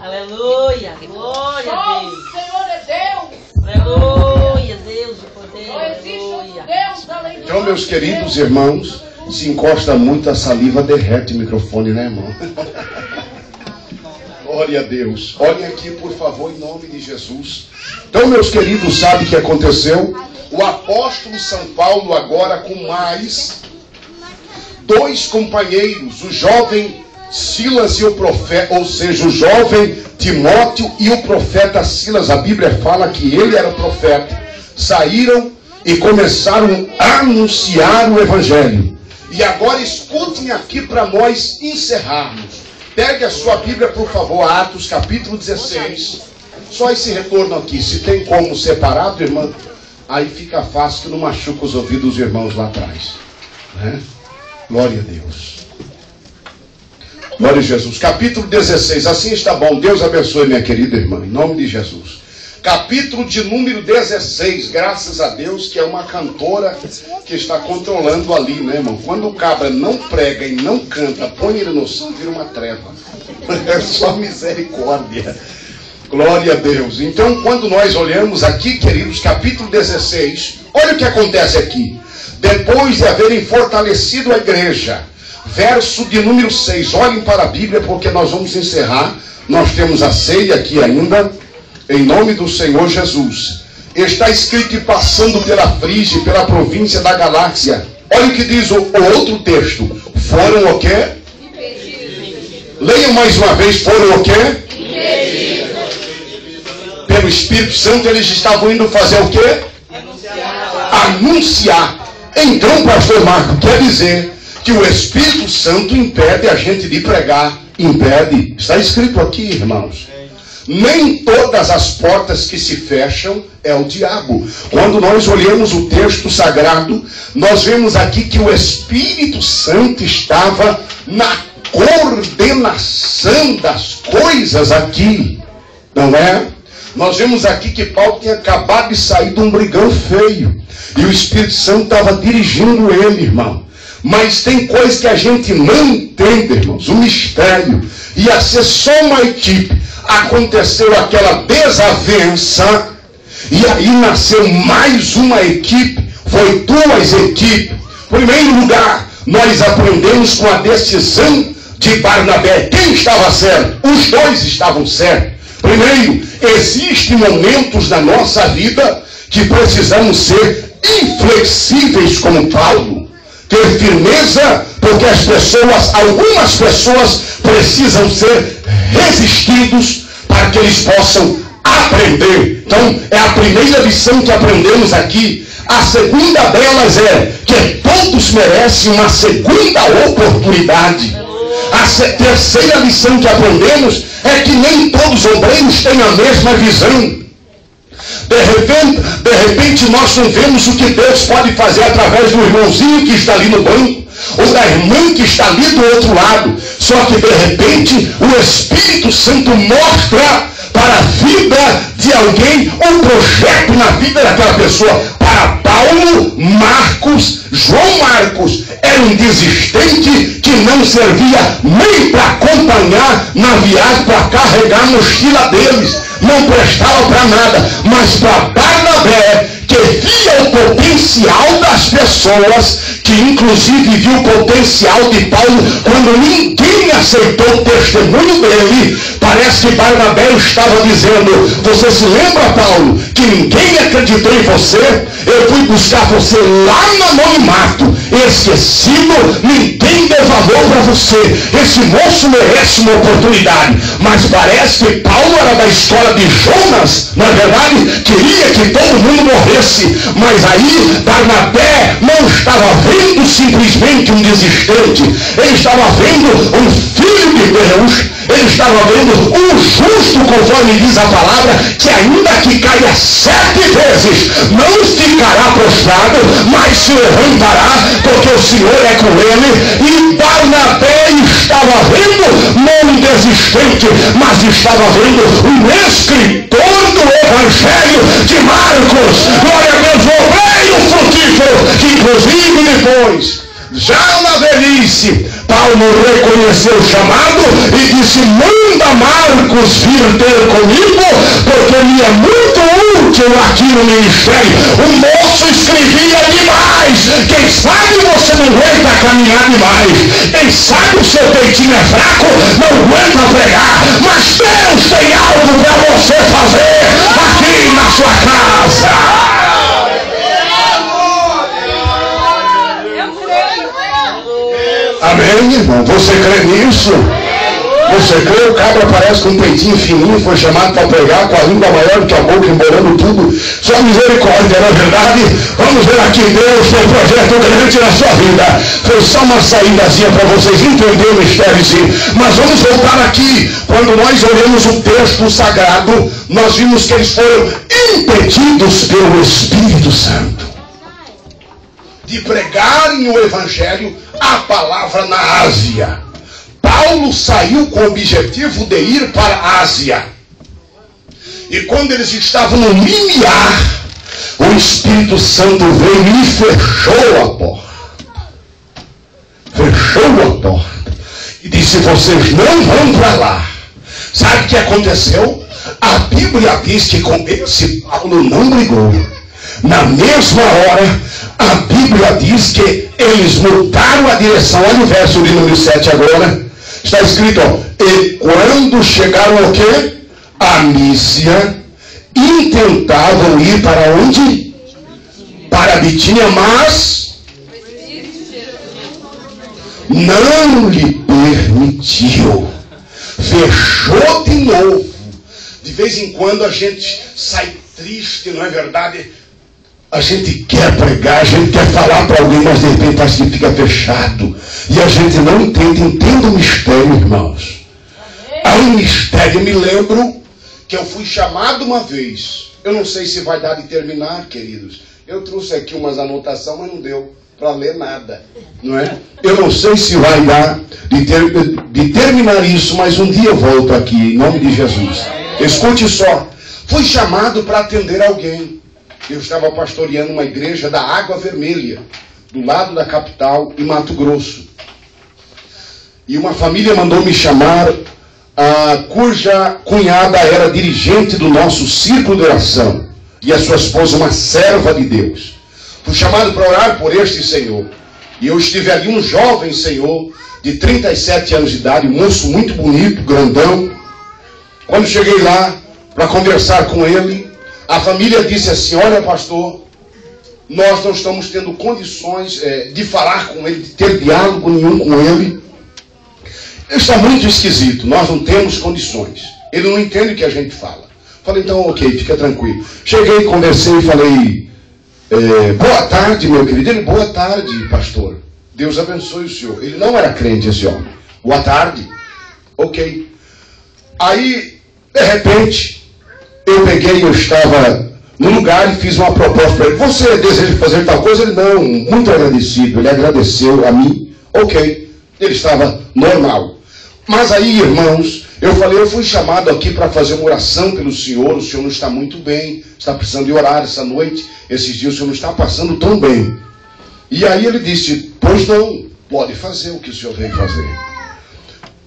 Aleluia! Glória a Deus! O Senhor é Deus! Aleluia! Deus de poder! Não existe um Aleluia! Deus além do Então, meus queridos irmãos, se encosta muito a saliva, derrete o microfone, né, irmão? Glória a Deus. Olhem aqui, por favor, em nome de Jesus. Então, meus queridos, sabe o que aconteceu? O apóstolo São Paulo agora com mais 2 companheiros, o jovem Silas e o profeta, ou seja, o jovem Timóteo e o profeta Silas. A Bíblia fala que ele era profeta. Saíram e começaram a anunciar o Evangelho. E agora escutem aqui para nós encerrarmos. Pegue a sua Bíblia, por favor, Atos capítulo 16. Só esse retorno aqui. Se tem como separado, irmão, aí fica fácil que não machuca os ouvidos dos irmãos lá atrás, né? Glória a Deus. Glória a Jesus. Capítulo 16. Assim está bom. Deus abençoe, minha querida irmã, em nome de Jesus. Capítulo de número 16. Graças a Deus que é uma cantora que está controlando ali, né, irmão? Quando o cabra não prega e não canta, põe ele no som, vira uma treva. É só misericórdia. Glória a Deus. Então, quando nós olhamos aqui, queridos, capítulo 16, olha o que acontece aqui. Depois de haverem fortalecido a igreja, verso de número 6, olhem para a Bíblia, porque nós vamos encerrar. Nós temos a ceia aqui ainda, em nome do Senhor Jesus. Está escrito: e passando pela Frígia, pela província da Galácia. Olha o que diz o outro texto. Foram o quê? Leiam mais uma vez. Foram o quê? Pelo Espírito Santo eles estavam indo fazer o quê? Anunciar. Então, pastor Marco, quer dizer que o Espírito Santo impede a gente de pregar. Impede. Está escrito aqui, irmãos. Nem todas as portas que se fecham é o diabo. Quando nós olhamos o texto sagrado, nós vemos aqui que o Espírito Santo estava na coordenação das coisas aqui, não é? Nós vemos aqui que Paulo tinha acabado de sair de um brigão feio, e o Espírito Santo estava dirigindo ele, irmão. Mas tem coisa que a gente não entende, irmãos. O mistério ia ser só uma equipe. Aconteceu aquela desavença, e aí nasceu mais uma equipe. Foi 2 equipes. Em primeiro lugar, nós aprendemos com a decisão de Barnabé. Quem estava certo? Os 2 estavam certos. Primeiro, existem momentos na nossa vida que precisamos ser inflexíveis como Paulo. Ter firmeza, porque algumas pessoas precisam ser resistidos para que eles possam aprender. Então, é a primeira lição que aprendemos aqui. A segunda delas é que todos merecem uma segunda oportunidade. A terceira lição que aprendemos é que nem todos os obreiros têm a mesma visão. De repente nós não vemos o que Deus pode fazer através do irmãozinho que está ali no banco, ou da irmã que está ali do outro lado. Só que de repente o Espírito Santo mostra para a vida de alguém um projeto na vida daquela pessoa. Para Paulo, João Marcos era um desistente que não servia nem para acompanhar na viagem, para carregar a mochila deles, não prestava para nada. Mas para Barnabé, que via o potencial das pessoas, que inclusive viu o potencial de Paulo quando ninguém aceitou o testemunho dele, parece que Barnabé estava dizendo: você se lembra, Paulo, que ninguém acreditou em você? Eu fui buscar você lá no anonimato, esquecido, ninguém deu valor para você. Esse moço merece uma oportunidade. Mas parece que Paulo era da escola de Jonas, na verdade, queria que todo mundo morresse. Mas aí Barnabé não estava vendo simplesmente um desistente, ele estava vendo um filho de Deus, ele estava vendo um justo, conforme diz a palavra, que ainda que caia 7 vezes, não ficará prostrado, mas se levantará, porque o Senhor é com ele. E Barnabé estava vendo não um desistente, mas estava vendo um escritor do Evangelho de Marcos. Glória a Deus, o obreiro frutífero, que inclusive depois, já na velhice, Paulo reconheceu o chamado e disse: manda Marcos vir ter comigo, porque me é muito útil aqui no ministério. O moço escrevia demais. Quem sabe você não aguenta caminhar demais. Quem sabe o seu peitinho é fraco, não aguenta pregar. Mas Deus tem algo para você fazer aqui na sua casa. Amém, irmão? Você crê nisso? Você crê? O cabra aparece com um peitinho fininho, foi chamado para pregar, com a língua maior do que a boca, embolando tudo. Só misericórdia, não é verdade? Vamos ver aqui, Deus tem um projeto grande na sua vida. Foi só uma saídazinha para vocês entenderem o mistério, sim. Mas vamos voltar aqui. Quando nós olhamos o texto sagrado, nós vimos que eles foram impedidos pelo Espírito Santo de pregarem o Evangelho, a palavra na Ásia. Paulo saiu com o objetivo de ir para a Ásia. E quando eles estavam no limiar, o Espírito Santo veio e fechou a porta. Fechou a porta. E disse: vocês não vão para lá. Sabe o que aconteceu? A Bíblia diz que com esse Paulo não brigou. Na mesma hora, a Bíblia diz que eles mudaram a direção. Olha o verso de número 7 agora. Está escrito, ó, e quando chegaram ao quê? A Mísia, intentavam ir para onde? Para Bitínia, mas não lhe permitiu. Fechou de novo. De vez em quando a gente sai triste, não é verdade? A gente quer pregar, a gente quer falar para alguém, mas de repente parece que fica fechado. E a gente não entende. Entenda o mistério, irmãos. Há um mistério. Eu me lembro que eu fui chamado uma vez. Eu não sei se vai dar de terminar, queridos. Eu trouxe aqui umas anotações, mas não deu para ler nada, não é? Eu não sei se vai dar de terminar isso, mas um dia eu volto aqui, em nome de Jesus. Escute só. Fui chamado para atender alguém. Eu estava pastoreando uma igreja da Água Vermelha, do lado da capital, em Mato Grosso. E uma família mandou me chamar, cuja cunhada era dirigente do nosso círculo de oração. E a sua esposa, uma serva de Deus. Fui chamado para orar por este senhor. E eu estive ali, um jovem senhor, de 37 anos de idade, um moço muito bonito, grandão. Quando cheguei lá, para conversar com ele, a família disse assim: olha, pastor, nós não estamos tendo condições de falar com ele, de ter diálogo nenhum com ele. Ele está muito esquisito, nós não temos condições. Ele não entende o que a gente fala. Falei, então, ok, fica tranquilo. Cheguei, conversei e falei, boa tarde, meu querido. Ele, boa tarde, pastor. Deus abençoe o senhor. Ele não era crente, esse homem. Boa tarde. Ok. Aí, de repente, eu estava no lugar e fiz uma proposta para ele. Você deseja fazer tal coisa? Ele, não, muito agradecido. Ele agradeceu a mim. Ok. Ele estava normal. Mas aí, irmãos, eu falei, eu fui chamado aqui para fazer uma oração pelo senhor. O senhor não está muito bem. Está precisando de orar essa noite. Esses dias o senhor não está passando tão bem. E aí ele disse, pois não, pode fazer o que o senhor veio fazer.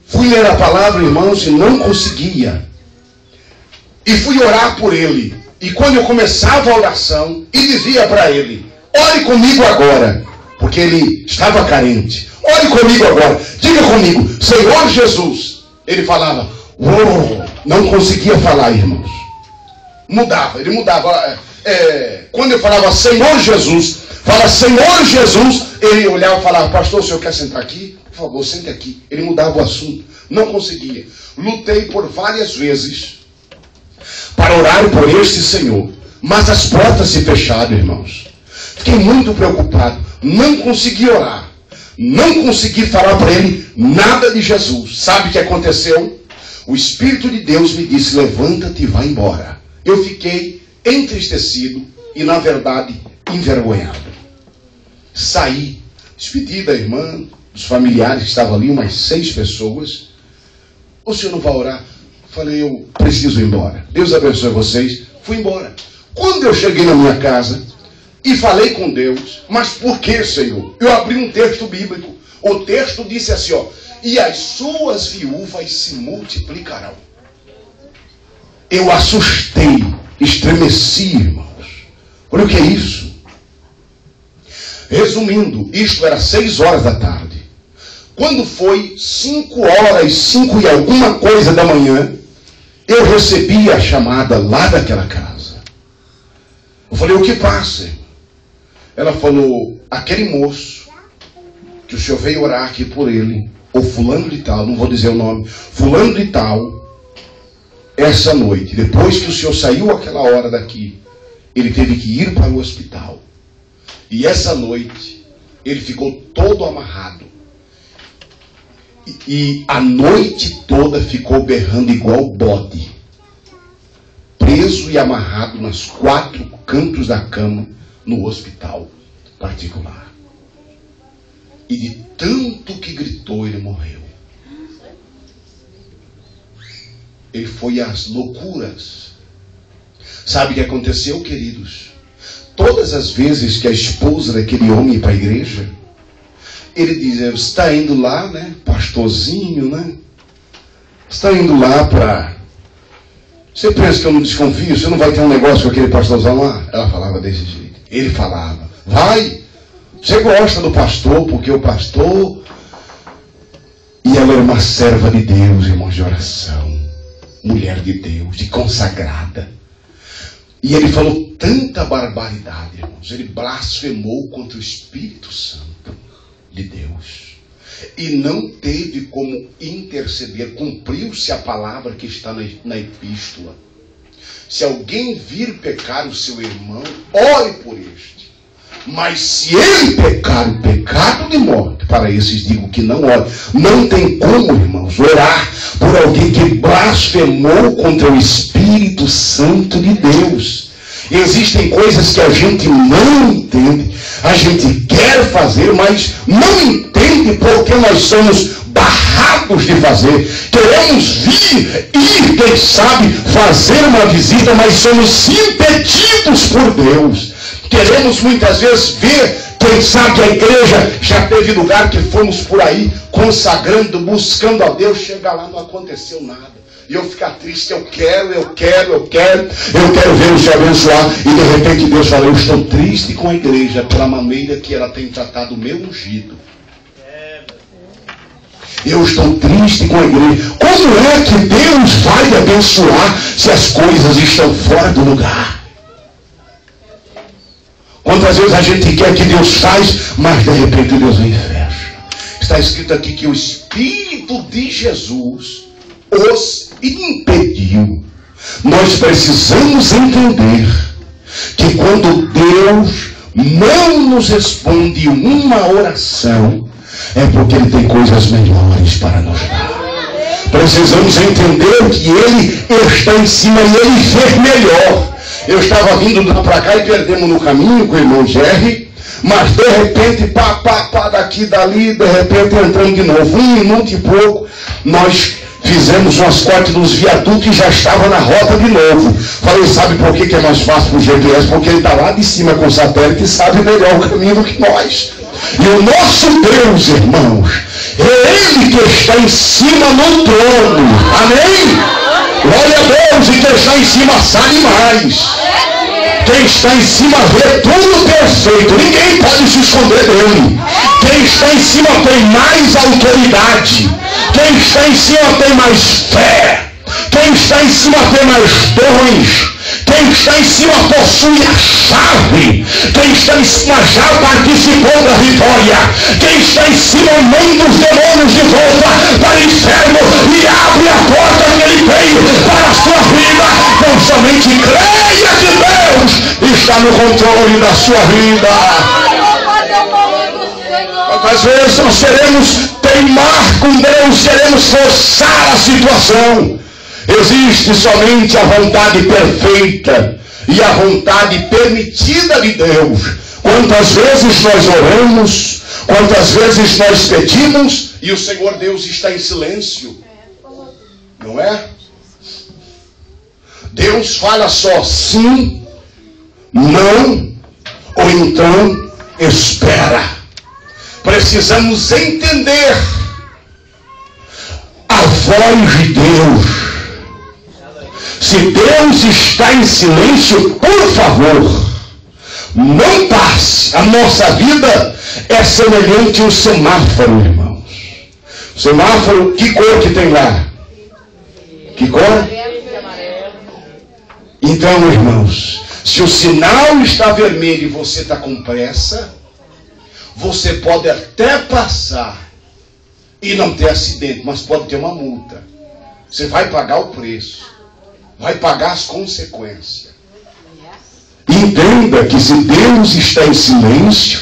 Fui ler a palavra, irmãos, e não conseguia. E fui orar por ele. E quando eu começava a oração, e dizia para ele, ore comigo agora, porque ele estava carente. Ore comigo agora, diga comigo, Senhor Jesus. Ele falava, não conseguia falar, irmãos. Ele mudava. Quando eu falava, Senhor Jesus, fala, Senhor Jesus, ele olhava e falava, pastor, o senhor quer sentar aqui? Por favor, sente aqui. Ele mudava o assunto. Não conseguia. Lutei por várias vezes para orar por este senhor. Mas as portas se fecharam, irmãos. Fiquei muito preocupado. Não consegui orar. Não consegui falar para ele nada de Jesus. Sabe o que aconteceu? O Espírito de Deus me disse, levanta-te e vai embora. Eu fiquei entristecido e, na verdade, envergonhado. Saí, despedi da irmã, dos familiares que estavam ali, umas 6 pessoas. O senhor não vai orar? Falei, eu preciso ir embora. Deus abençoe vocês. Fui embora. Quando eu cheguei na minha casa e falei com Deus, mas por que, Senhor? Eu abri um texto bíblico. O texto disse assim, ó, e as suas viúvas se multiplicarão. Eu assustei, estremeci, irmãos. Olha o que é isso. Resumindo, isto era 6 horas da tarde. Quando foi 5 horas, 5 e alguma coisa da manhã, eu recebi a chamada lá daquela casa. Eu falei, o que passa? Ela falou, aquele moço, que o senhor veio orar aqui por ele, ou fulano de tal, não vou dizer o nome, fulano de tal, essa noite, depois que o senhor saiu aquela hora daqui, ele teve que ir para o hospital. E essa noite, ele ficou todo amarrado. E a noite toda ficou berrando igual bode. Preso e amarrado nas 4 cantos da cama, no hospital particular. E de tanto que gritou, ele morreu. Ele foi às loucuras. Sabe o que aconteceu, queridos? Todas as vezes que a esposa daquele homem ia para a igreja, ele dizia, você está indo lá, né? Pastorzinho, né? Você está indo lá para... Você pensa que eu não desconfio? Você não vai ter um negócio com aquele pastorzão lá? Ela falava desse jeito. Ele falava, vai. Você gosta do pastor, porque o pastor... E ela era uma serva de Deus, irmãos, de oração. Mulher de Deus, de consagrada. E ele falou tanta barbaridade, irmãos. Ele blasfemou contra o Espírito Santo de Deus. E não teve como interceder. Cumpriu-se a palavra que está na epístola. Se alguém vir pecar o seu irmão, ore por este. Mas se ele pecar o pecado de morte, para esses digo que não ore. Não tem como, irmãos, orar por alguém que blasfemou contra o Espírito Santo de Deus. Existem coisas que a gente não entende, a gente quer fazer, mas não entende porque nós somos barrados de fazer. Queremos ir, quem sabe, fazer uma visita, mas somos impedidos por Deus. Queremos muitas vezes ver, quem sabe a igreja já teve lugar que fomos por aí consagrando, buscando a Deus, chega lá não aconteceu nada. E eu ficar triste, eu quero ver o Senhor abençoar. E de repente Deus fala, eu estou triste com a igreja pela maneira que ela tem tratado o meu ungido. Eu estou triste com a igreja. Como é que Deus vai abençoar se as coisas estão fora do lugar? Quantas vezes a gente quer que Deus faz, mas de repente Deus vem e fecha. Está escrito aqui que o Espírito de Jesus os impediu Nós precisamos entender que quando Deus não nos responde uma oração, é porque Ele tem coisas melhores para nos dar. Precisamos entender que Ele está em cima e Ele vê melhor. Eu estava vindo para cá e perdemos no caminho com o irmão Jerry, mas de repente, daqui, dali, de repente entramos de novo. 1 minuto e pouco, nós fizemos umas cortes nos viadutos e já estava na rota de novo. Falei, sabe por que é mais fácil para o GPS? Porque ele está lá de cima com o satélite e sabe melhor o caminho do que nós. E o nosso Deus, irmãos, é Ele que está em cima no trono. Amém? Glória a Deus. E quem está em cima sabe mais. Quem está em cima vê tudo perfeito. Ninguém pode se esconder dele. Quem está em cima tem mais autoridade. Quem está em cima tem mais fé. Quem está em cima tem mais dons. Quem está em cima possui a chave. Quem está em cima já participou da vitória. Quem está em cima manda os demônios de volta para o inferno e abre a porta que Ele tem para a sua vida. Não somente creia que Deus está no controle da sua vida. Quantas vezes nós queremos teimar com Deus, queremos forçar a situação. Existe somente a vontade perfeita e a vontade permitida de Deus. Quantas vezes nós oramos, quantas vezes nós pedimos e o Senhor Deus está em silêncio. Não é? Deus fala só sim, não, ou então espera. Precisamos entender a voz de Deus. Se Deus está em silêncio, por favor, não passe. A nossa vida é semelhante ao semáforo, irmãos. O semáforo, que cor que tem lá? Que cor? Então, irmãos, se o sinal está vermelho e você está com pressa, você pode até passar e não ter acidente, mas pode ter uma multa. Você vai pagar o preço. Vai pagar as consequências. Entenda que se Deus está em silêncio,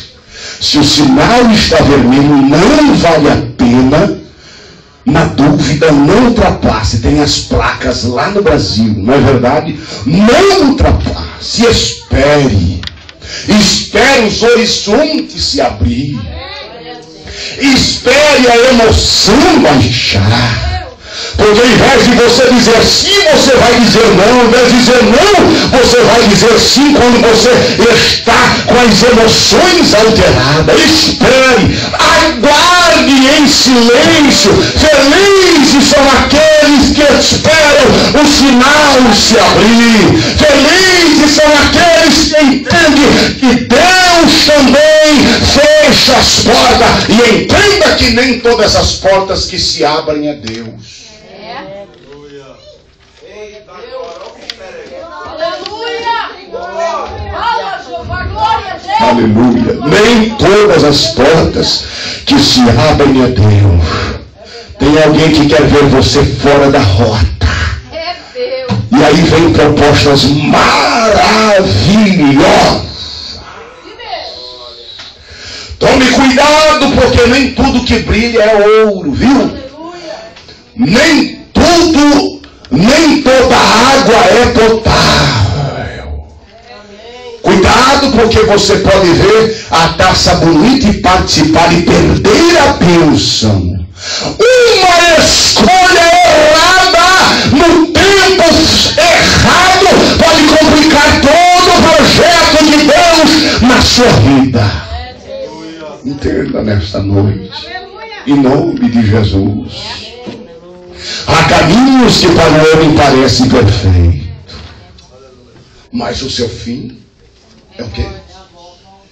se o sinal está vermelho, não vale a pena. Na dúvida, não ultrapasse. Tem as placas lá no Brasil, não é verdade? Não ultrapasse, espere. Espere os horizontes se abrir. Espere a emoção baixar. Porque ao invés de você dizer sim, você vai dizer não. Ao invés de dizer não, você vai dizer sim quando você está com as emoções alteradas. Espere, aguarde em silêncio. Felizes são aqueles que esperam o sinal se abrir. Felizes são aqueles que entendem que Deus também fecha as portas. E entenda que nem todas as portas que se abrem é Deus. Aleluia. Nem todas as portas que se abrem a Deus. Tem alguém que quer ver você fora da rota. E aí vem propostas maravilhosas. Tome cuidado, porque nem tudo que brilha é ouro, viu? Nem tudo, nem toda água é potável. Cuidado, porque você pode ver a taça bonita e participar e perder a bênção. Uma escolha errada no tempo errado pode complicar todo o projeto de Deus na sua vida. Entenda nesta noite, em nome de Jesus. Há caminhos que para o homem parecem perfeitos, mas o seu fim é o quê?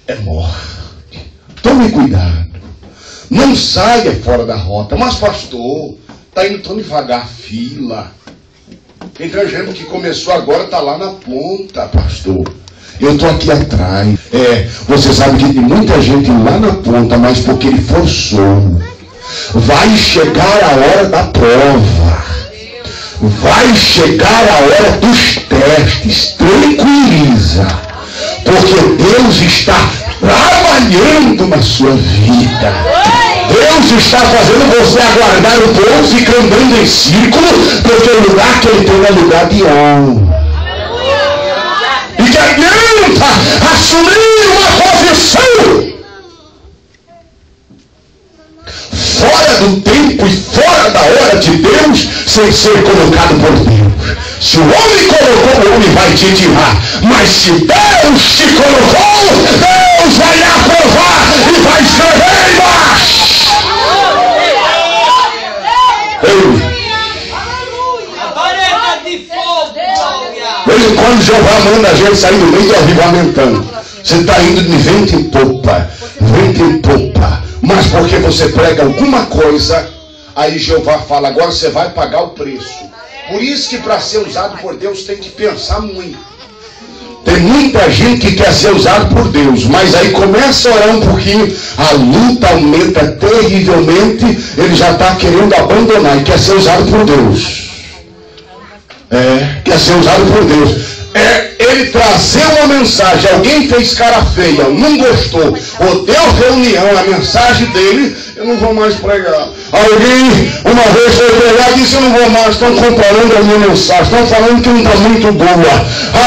É morte. Tome cuidado. Não saia fora da rota. Mas pastor, está indo tão devagar, fila. Tem gente que começou agora, está lá na ponta, pastor. Eu estou aqui atrás. Você sabe que tem muita gente lá na ponta, mas porque ele forçou. Vai chegar a hora da prova. vai chegar a hora dos testes. Tranquiliza, porque Deus está trabalhando na sua vida. Deus está fazendo você aguardar o povo, fica andando em círculo, porque o lugar que ele tem é lugar de honra. E que adianta assumir uma posição fora do tempo e fora da hora de Deus, sem ser colocado por Deus. Se o homem colocou, o homem vai te tirar. Mas se Deus te colocou, Deus vai aprovar e vai escrever embaixo. Mesmo quando Jeová manda a gente sair do meio do avivamentão, você está indo de vento em popa, vento em popa. Mas porque você prega alguma coisa, aí Jeová fala, agora você vai pagar o preço. Por isso que para ser usado por Deus tem que pensar muito. Tem muita gente que quer ser usado por Deus, mas aí começa a orar um pouquinho, a luta aumenta terrivelmente, ele já está querendo abandonar e quer ser usado por Deus. Quer ser usado por Deus. Ele trazer uma mensagem, alguém fez cara feia, não gostou, ou deu reunião, a mensagem dele, eu não vou mais pregar. Alguém uma vez foi pregar e disse, eu não vou mais, estão comparando a minha mensagem, estão falando que não está muito boa.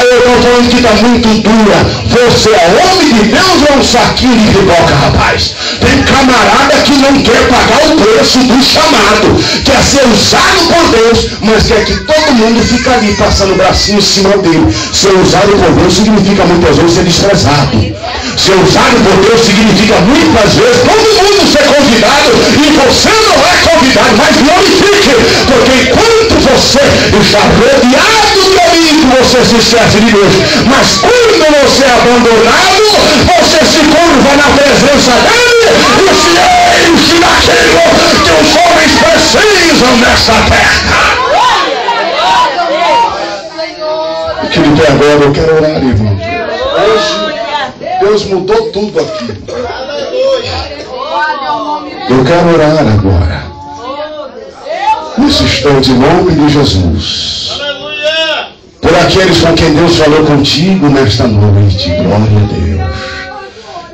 Eu estou falando que está muito dura. Você é homem de Deus ou é um saquinho de pipoca, rapaz? Tem camarada que não quer pagar o preço do chamado, quer ser usado por Deus, mas quer que todo mundo fique ali passando o bracinho em cima dele. Ser usado por Deus significa muitas vezes ser desprezado. Ser usado por Deus significa muitas vezes todo mundo ser convidado e você não é convidado, mas glorifique, porque enquanto você está rodeado de amigos, você se esquece de Deus, mas quando você é abandonado, você se curva na presença dele e se enche daquilo que os homens precisam nessa terra. Querido, agora eu quero orar, irmão. Hoje Deus mudou tudo aqui. Eu quero orar agora. Nesse instante, em nome de Jesus. Por aqueles com quem Deus falou contigo nesta noite. Glória a Deus.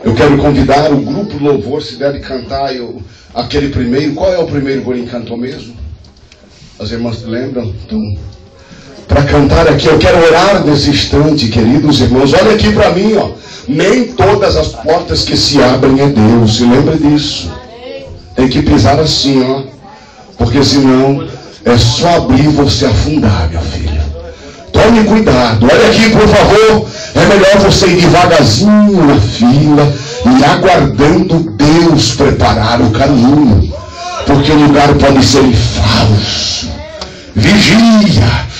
Eu quero convidar o grupo Louvor, se deve cantar aquele primeiro. Qual é o primeiro que ele cantou mesmo? As irmãs lembram? Então, para cantar aqui, eu quero orar nesse instante, queridos irmãos. Olha aqui para mim, ó. Nem todas as portas que se abrem é Deus. Se lembra disso. Tem que pisar assim, ó. Porque senão é só abrir e você afundar, meu filho. Tome cuidado. Olha aqui, por favor. É melhor você ir devagarzinho na fila e aguardando Deus preparar o caminho. Porque o lugar pode ser falso. Vigia.